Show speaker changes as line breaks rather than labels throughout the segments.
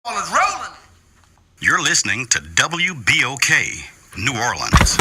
Rolling.
You're listening to WBOK, New Orleans.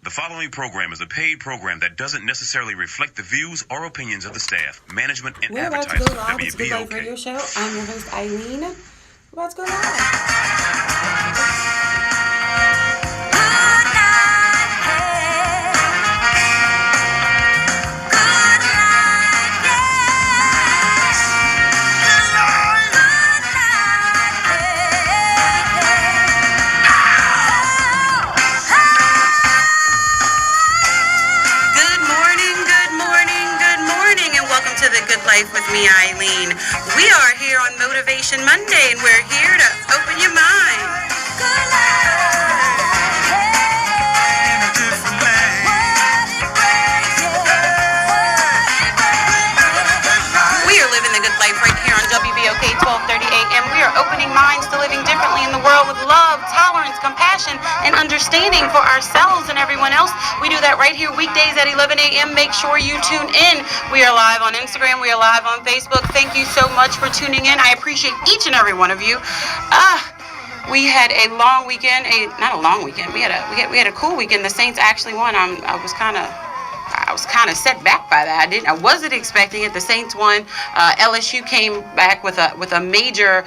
The following program is a paid program that doesn't necessarily reflect the views or opinions of the staff, management, and
We're about to
advertisers
go
of
live. It's a Good Life Radio
WBOK.
Show. I'm your host, Eileen. We're about to go live.
To the Good Life with me, Eileen. We are here on Motivation Monday, and we're here to open your mind. Good life. We are living the good life right here on WBOK 1230 AM. We are opening minds to living differently in the world with love, tolerance, compassion, and understanding for ourselves and everyone else. We do that right here weekdays at 11 a.m. Make sure you tune in. We are live on Instagram. We are live on Facebook. Thank you so much for tuning in. I appreciate each and every one of you. We had a long weekend. Not a long weekend. We had a cool weekend. The Saints actually won. I was kind of set back by that. I wasn't expecting it. The Saints won. LSU came back with a major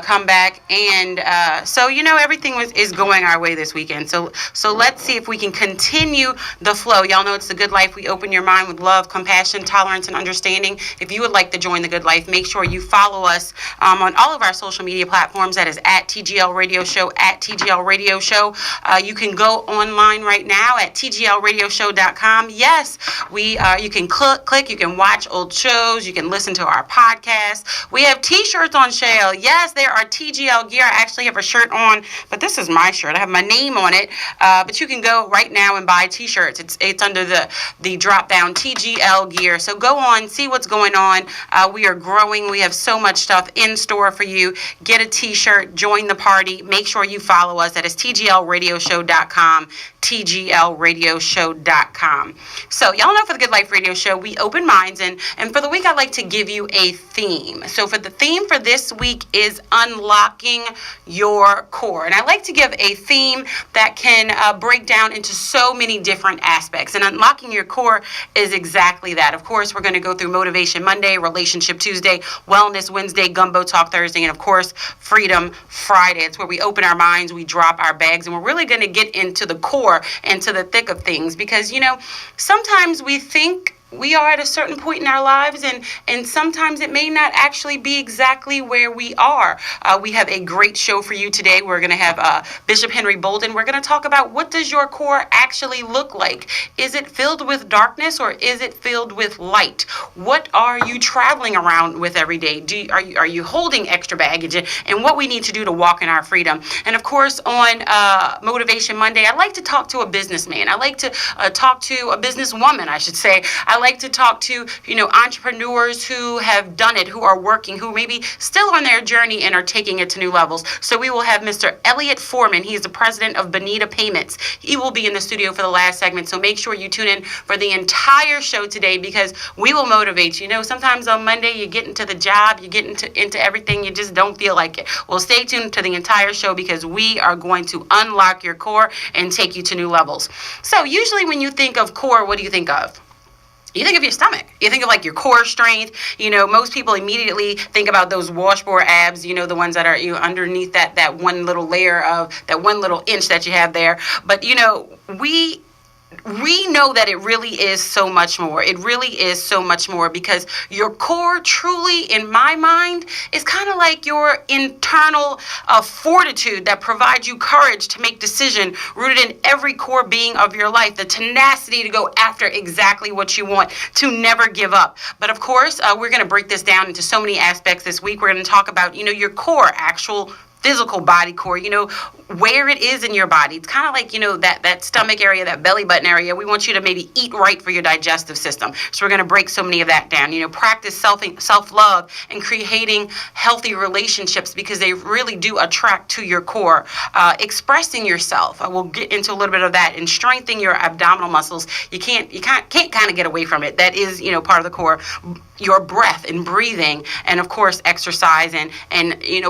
comeback, and so everything is going our way this weekend. So let's see if we can continue the flow. Y'all know it's the Good Life. We open your mind with love, compassion, tolerance, and understanding. If you would like to join the Good Life, make sure you follow us on all of our social media platforms. That is at TGL Radio Show, at TGL Radio Show. You can go online right now at tglradioshow.com. Yes, you can click, you can watch old shows, you can listen to our podcast. We have t-shirts on sale. Yes, there are TGL gear. I actually have a shirt on, but this is my shirt. I have my name on it, but you can go right now and buy t-shirts. It's under the drop down TGL gear. So go on, see what's going on. We are growing. We have so much stuff in store for you. Get a t-shirt, join the party. Make sure you follow us. That is tglradioshow.com, tglradioshow.com. So y'all know for the Good Life Radio Show, we open minds, and for the week, I'd like to give you a theme. So for the theme for this week is unlocking your core. And I like to give a theme that can break down into so many different aspects. And unlocking your core is exactly that. Of course, we're going to go through Motivation Monday, Relationship Tuesday, Wellness Wednesday, Gumbo Talk Thursday, and of course, Freedom Friday. It's where we open our minds, we drop our bags, and we're really going to get into the core, into the thick of things. Because, sometimes we think we are at a certain point in our lives, and sometimes it may not actually be exactly where we are. We have a great show for you today. We're going to have Bishop Henry Bolden. We're going to talk about, what does your core actually look like? Is it filled with darkness, or is it filled with light? What are you traveling around with every day? Are you holding extra baggage? And what we need to do to walk in our freedom. And of course, on Motivation Monday, I like to talk to a businessman. I like to talk to a businesswoman, I should say. I like to talk to, entrepreneurs who have done it, who are working, who maybe still on their journey and are taking it to new levels. So we will have Mr. Elliot Foreman. He is the president of Bonita Payments. He will be in the studio for the last segment. So make sure you tune in for the entire show today, because we will motivate you. Sometimes on Monday you get into the job, you get into everything, you just don't feel like it. Well, stay tuned to the entire show, because we are going to unlock your core and take you to new levels. So usually when you think of core, what do you think of? You think of your stomach. You think of like your core strength. Most people immediately think about those washboard abs, the ones that are underneath that one little layer of that 1 little inch that you have there. But, we know that it really is so much more. It really is so much more, because your core truly, in my mind, is kind of like your internal fortitude that provides you courage to make decision rooted in every core being of your life, the tenacity to go after exactly what you want, to never give up. But of course, we're going to break this down into so many aspects this week. We're going to talk about, your core, actual physical body core, where it is in your body. It's kind of like, that stomach area, that belly button area. We want you to maybe eat right for your digestive system. So we're going to break so many of that down. Practice self-love and creating healthy relationships, because they really do attract to your core. Expressing yourself. We'll get into a little bit of that, and strengthening your abdominal muscles. You can't kind of get away from it. That is, part of the core. your breath and breathing, and of course exercise and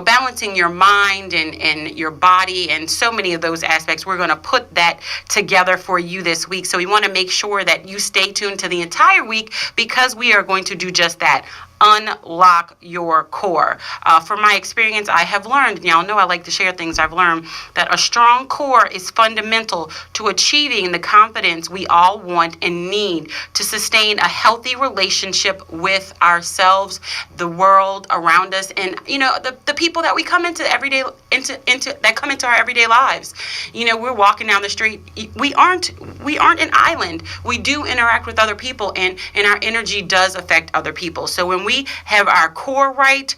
balancing your mind and your body and so many of those aspects. We're going to put that together for you this week. So we want to make sure that you stay tuned to the entire week, because we are going to do just that. Unlock your core. From my experience, I have learned, and y'all know I like to share things I've learned, that a strong core is fundamental to achieving the confidence we all want and need to sustain a healthy relationship with ourselves, the world around us, and the people that we come into that come into our everyday lives. We're walking down the street. We aren't an island. We do interact with other people, and our energy does affect other people. So when we have our core right,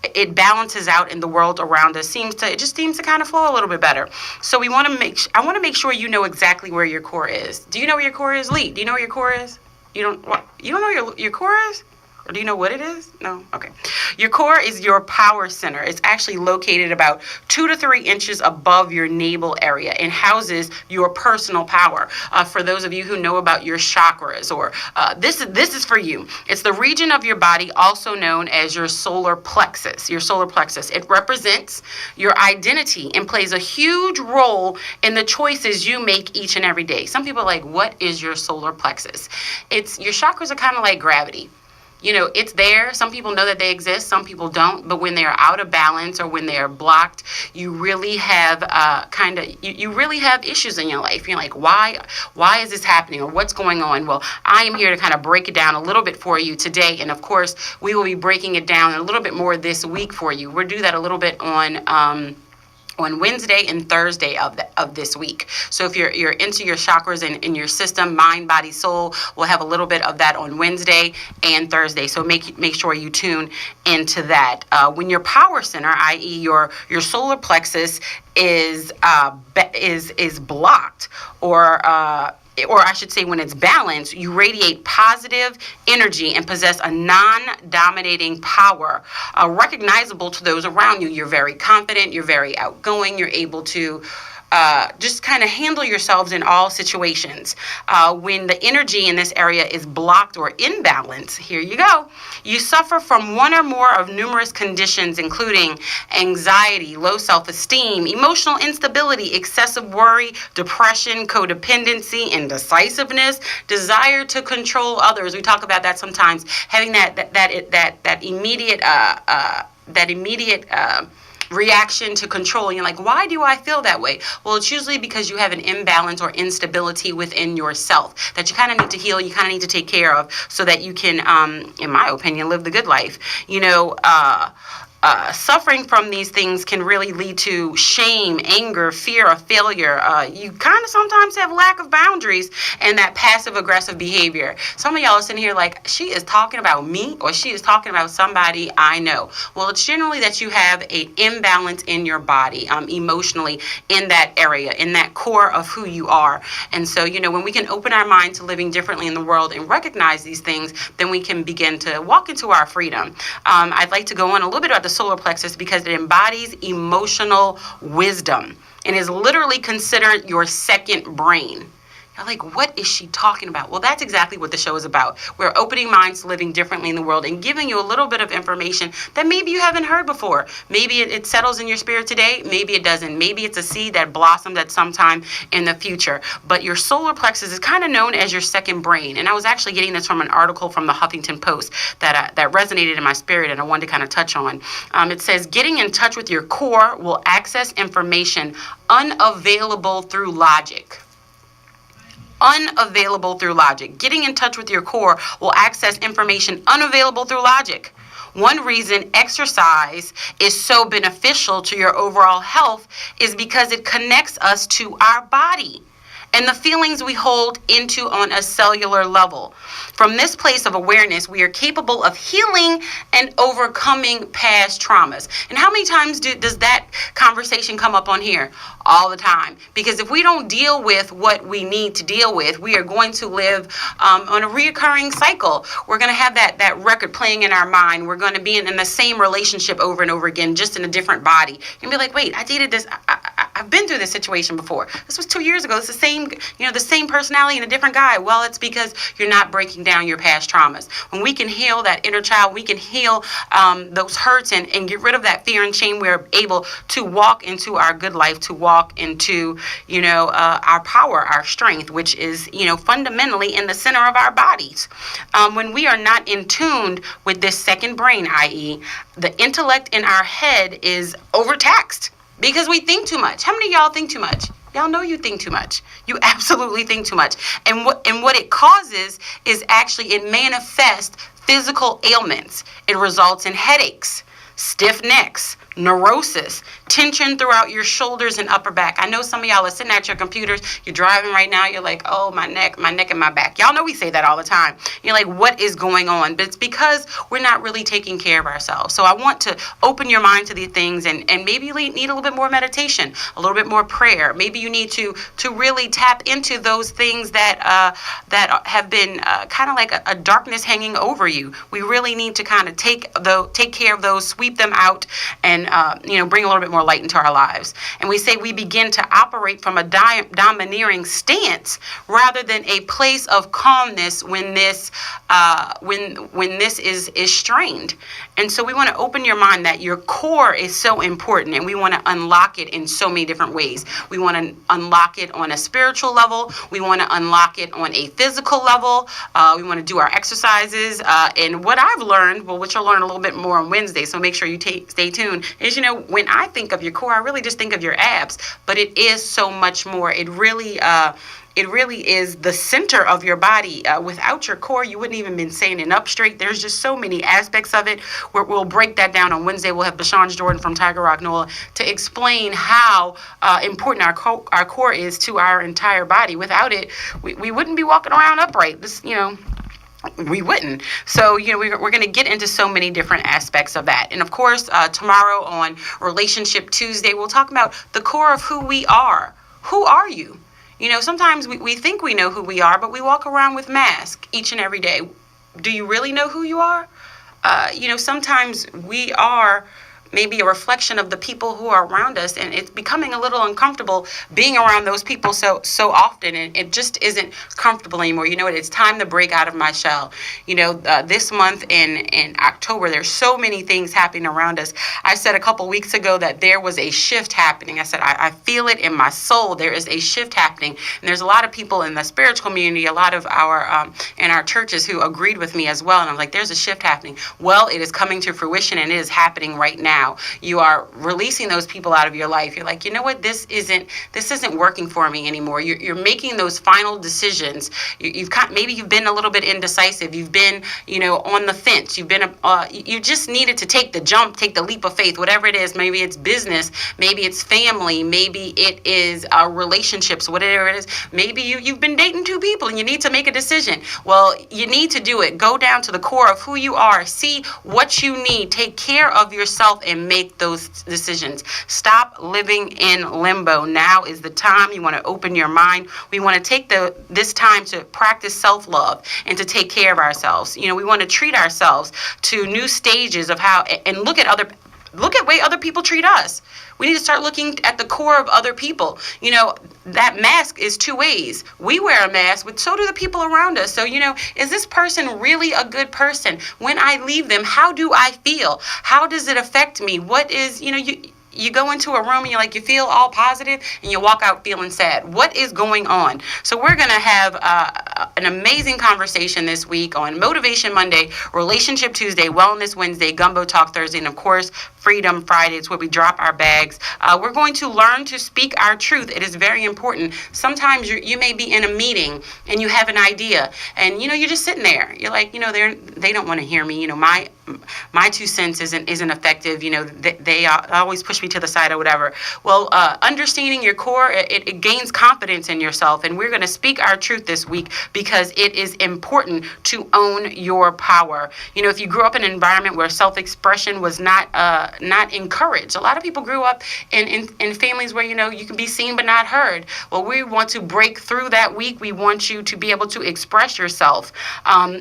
it balances out in the world around us. It just seems to kind of flow a little bit better. So I want to make sure you know exactly where your core is. Do you know where your core is, Lee? Do you know where your core is? You don't know your core is? Or do you know what it is? No? Okay. Your core is your power center. It's actually located about 2 to 3 inches above your navel area and houses your personal power. For those of you who know about your chakras, or this is for you. It's the region of your body also known as your solar plexus. Your solar plexus. It represents your identity and plays a huge role in the choices you make each and every day. Some people are like, what is your solar plexus? Your chakras are kind of like gravity. It's there. Some people know that they exist. Some people don't. But when they're out of balance or when they're blocked, you really have you really have issues in your life. You're like, why is this happening, or what's going on? Well, I am here to kind of break it down a little bit for you today. And of course, we will be breaking it down a little bit more this week for you. We'll do that a little bit on Wednesday and Thursday of this week. So if you're into your chakras and in your system, mind, body, soul, we'll have a little bit of that on Wednesday and Thursday. So make sure you tune into that. When your power center, i.e. your solar plexus, is blocked, or I should say when it's balanced, you radiate positive energy and possess a non-dominating power, recognizable to those around you. You're very confident, you're very outgoing, you're able to just kind of handle yourselves in all situations. When the energy in this area is blocked or imbalanced, here you go. You suffer from one or more of numerous conditions, including anxiety, low self-esteem, emotional instability, excessive worry, depression, codependency, indecisiveness, desire to control others. We talk about that sometimes, having that immediate reaction to control. You're like, why do I feel that way? Well, it's usually because you have an imbalance or instability within yourself that you kind of need to heal, you kind of need to take care of, so that you can, in my opinion, live the good life. Suffering from these things can really lead to shame, anger, fear of failure. You kind of sometimes have lack of boundaries and that passive-aggressive behavior. Some of y'all are sitting here like, she is talking about me, or she is talking about somebody I know. Well, it's generally that you have an imbalance in your body, emotionally, in that area, in that core of who you are. And so, when we can open our mind to living differently in the world and recognize these things, then we can begin to walk into our freedom. I'd like to go on a little bit about the solar plexus because it embodies emotional wisdom and is literally considered your second brain. You're like, what is she talking about? Well, that's exactly what the show is about. We're opening minds to living differently in the world and giving you a little bit of information that maybe you haven't heard before. Maybe it settles in your spirit today. Maybe it doesn't. Maybe it's a seed that blossomed at some time in the future. But your solar plexus is kind of known as your second brain. And I was actually getting this from an article from the Huffington Post that resonated in my spirit, and I wanted to kind of touch on. It says, getting in touch with your core will access information unavailable through logic. Unavailable through logic. Getting in touch with your core will access information unavailable through logic. One reason exercise is so beneficial to your overall health is because it connects us to our body and the feelings we hold into on a cellular level. From this place of awareness, we are capable of healing and overcoming past traumas. And how many times does that conversation come up on here? All the time. Because if we don't deal with what we need to deal with, we are going to live on a reoccurring cycle. We're going to have that record playing in our mind. We're going to be in the same relationship over and over again, just in a different body. You're going to be like, wait, I dated this. I've been through this situation before. This was 2 years ago. It's the same, the same personality and a different guy. Well, it's because you're not breaking down your past traumas. When we can heal that inner child, we can heal those hurts and get rid of that fear and shame. We're able to walk into our good life, to walk into, our power, our strength, which is, fundamentally in the center of our bodies. When we are not in tune with this second brain, i.e., the intellect in our head is overtaxed because we think too much. How many of y'all think too much? Y'all know you think too much. You absolutely think too much. And what it causes is actually it manifests physical ailments. It results in headaches, stiff necks, neurosis, tension throughout your shoulders and upper back. I know some of y'all are sitting at your computers, you're driving right now, you're like, oh, my neck and my back. Y'all know we say that all the time. You're like, what is going on? But it's because we're not really taking care of ourselves. So I want to open your mind to these things, and maybe you need a little bit more meditation, a little bit more prayer. Maybe you need to really tap into those things that have been kind of like a darkness hanging over you. We really need to kind of take care of those, sweep them out, and bring a little bit more light into our lives. And we say we begin to operate from a domineering stance rather than a place of calmness when this is strained. And so we want to open your mind that your core is so important, and we want to unlock it in so many different ways. We want to unlock it on a spiritual level. We want to unlock it on a physical level. We want to do our exercises. And what I've learned, which you'll learn a little bit more on Wednesday, so make sure you stay tuned, is, when I think of your core, I really just think of your abs, but it is so much more. It really is the center of your body. Without your core, you wouldn't even been standing up straight. There's just so many aspects of it. We'll break that down on Wednesday. We'll have Bashan Jordan from Tiger Rock NOLA to explain how important our core is to our entire body. Without it, we wouldn't be walking around upright. We wouldn't. So, we're going to get into so many different aspects of that. And of course, tomorrow on Relationship Tuesday, we'll talk about the core of who we are. Who are you? Sometimes we think we know who we are, but we walk around with masks each and every day. Do you really know who you are? Sometimes we are maybe a reflection of the people who are around us, and it's becoming a little uncomfortable being around those people so often, and it just isn't comfortable anymore. It's time to break out of my shell. This month in October, there's so many things happening around us. I said a couple weeks ago that there was a shift happening. I said, I feel it in my soul. There is a shift happening, and there's a lot of people in the spiritual community, a lot of our in our churches who agreed with me as well, and I'm like, there's a shift happening. Well, it is coming to fruition, and it is happening right now. You are releasing those people out of your life. You're like, you know what? This isn't working for me anymore. You're making those final decisions. Maybe you've been a little bit indecisive. You've been, on the fence. You've been, you just needed to take the jump, take the leap of faith, whatever it is. Maybe it's business. Maybe it's family. Maybe it is relationships, whatever it is. Maybe you've been dating two people and you need to make a decision. Well, you need to do it. Go down to the core of who you are. See what you need. Take care of yourself and make those decisions. Stop living in limbo. Now is the time. You want to open your mind. We want to take this time to practice self-love and to take care of ourselves. We want to treat ourselves to new stages of how, and look at way other people treat us. We need to start looking at the core of other people. That mask is two ways. We wear a mask, but so do the people around us. So, is this person really a good person? When I leave them, how do I feel? How does it affect me? What is, you go into a room and you're like, you feel all positive and you walk out feeling sad. What is going on? So we're going to have an amazing conversation this week on Motivation Monday, Relationship Tuesday, Wellness Wednesday, Gumbo Talk Thursday, and of course, Freedom Friday. It's where we drop our bags. We're going to learn to speak our truth. It is very important. Sometimes you may be in a meeting and you have an idea and, you're just sitting there. You're like, they don't want to hear me. My 2 cents isn't effective. They always push me to the side or whatever. Well, understanding your core, it gains confidence in yourself. And we're going to speak our truth this week because it is important to own your power. If you grew up in an environment where self-expression was not encouraged, a lot of people grew up in families where, you can be seen but not heard. Well, we want to break through that week. We want you to be able to express yourself.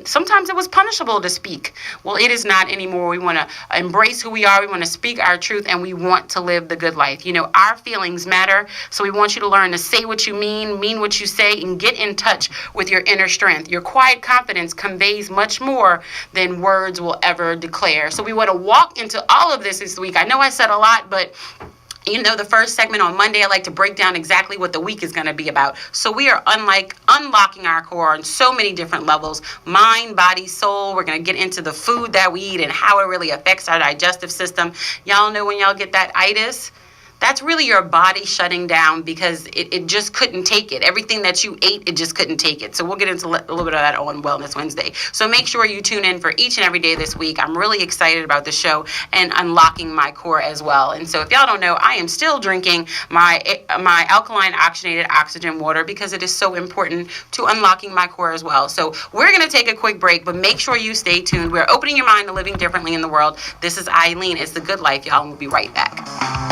Sometimes it was punishable to speak. Well, it is not anymore. We want to embrace who we are. We want to speak our truth, and we want to to live the good life. You know, our feelings matter, so we want you to learn to say what you mean what you say, and get in touch with your inner strength. Your quiet confidence conveys much more than words will ever declare. So we want to walk into all of this week. I know I said a lot, but you know, the first segment on Monday, I like to break down exactly what the week is going to be about. So we are unlocking our core on so many different levels: mind, body, soul. We're going to get into the food that we eat and how it really affects our digestive system. Y'all know when y'all get that itis, that's really your body shutting down because it just couldn't take it. Everything that you ate, it just couldn't take it. So we'll get into a little bit of that on Wellness Wednesday. So make sure you tune in for each and every day this week. I'm really excited about the show and unlocking my core as well. And so if y'all don't know, I am still drinking my alkaline oxygenated oxygen water because it is so important to unlocking my core as well. So we're going to take a quick break, but make sure you stay tuned. We're opening your mind to living differently in the world. This is Eileen. It's the good life, y'all, and we'll be right back.